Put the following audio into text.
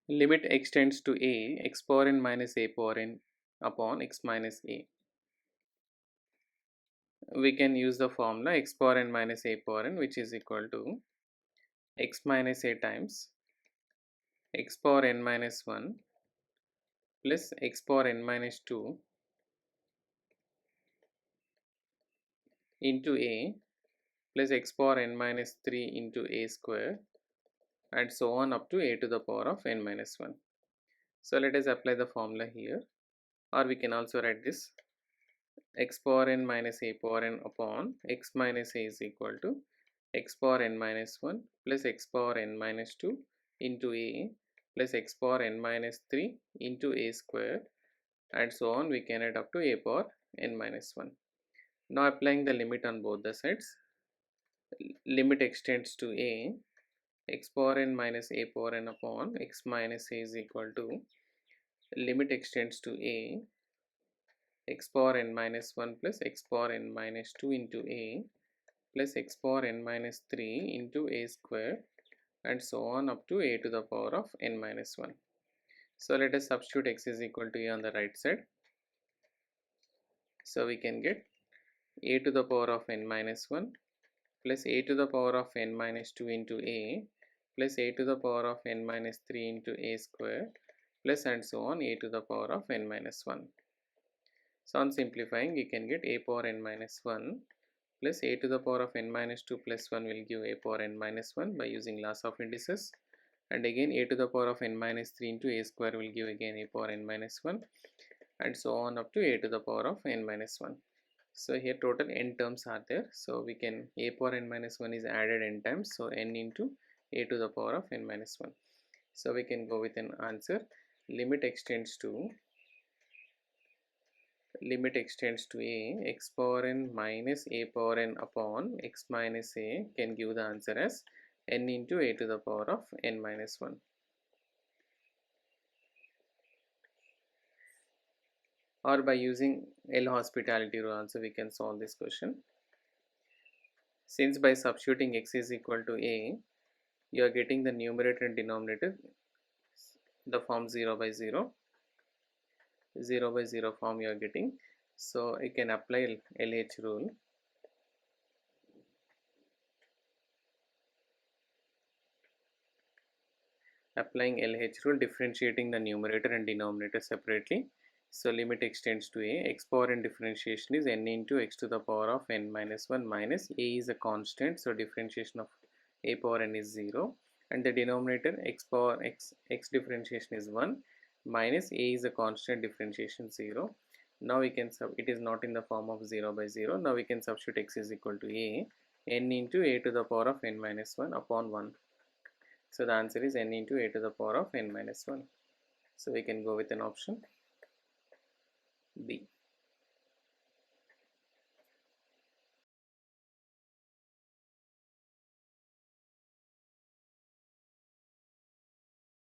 limit extends to a, x power n minus a power n upon x minus a. We can use the formula x power n minus a power n, which is equal to x minus a times x power n minus 1 plus x power n minus 2 into a plus x power n minus 3 into a square, and so on up to a to the power of n minus 1. So let us apply the formula here, or we can also write this x power n minus a power n upon x minus a is equal to x power n minus 1 plus x power n minus 2 into a plus x power n minus 3 into a square, and so on we can add up to a power n minus 1. Now applying the limit on both the sides, limit extends to a, x power n minus a power n upon x minus a is equal to limit extends to a, x power n minus 1 plus x power n minus 2 into a plus x power n minus 3 into a square, and so on up to a to the power of n minus 1. So let us substitute x is equal to a on the right side. So we can get a to the power of n minus 1 plus a to the power of n minus 2 into a plus a to the power of n minus 3 into a square plus, and so on, a to the power of n minus 1. So on simplifying, you can get a power n minus 1 plus a to the power of n minus 2 plus 1 will give a power n minus 1 by using laws of indices, and again a to the power of n minus 3 into a square will give again a power n minus 1, and so on up to a to the power of n minus 1. So here total n terms are there, so we can a power n minus 1 is added n times, so n into a to the power of n minus 1. So we can go with an answer limit extends to a, x power n minus a power n upon x minus a can give the answer as n into a to the power of n minus 1. Or by using L'Hospitality rule also we can solve this question. Since by substituting x is equal to a, you are getting the numerator and denominator the form 0 by 0 by 0 form you are getting. So you can apply LH rule. Applying LH rule, differentiating the numerator and denominator separately. So limit extends to a, x power n differentiation is n into x to the power of n minus 1 minus a is a constant, so differentiation of a power n is 0, and the denominator x power x differentiation is 1 minus a is a constant, differentiation 0. Now we can it is not in the form of 0 by 0. Now we can substitute x is equal to a, n into a to the power of n minus 1 upon 1. So the answer is n into a to the power of n minus 1. So we can go with an option B.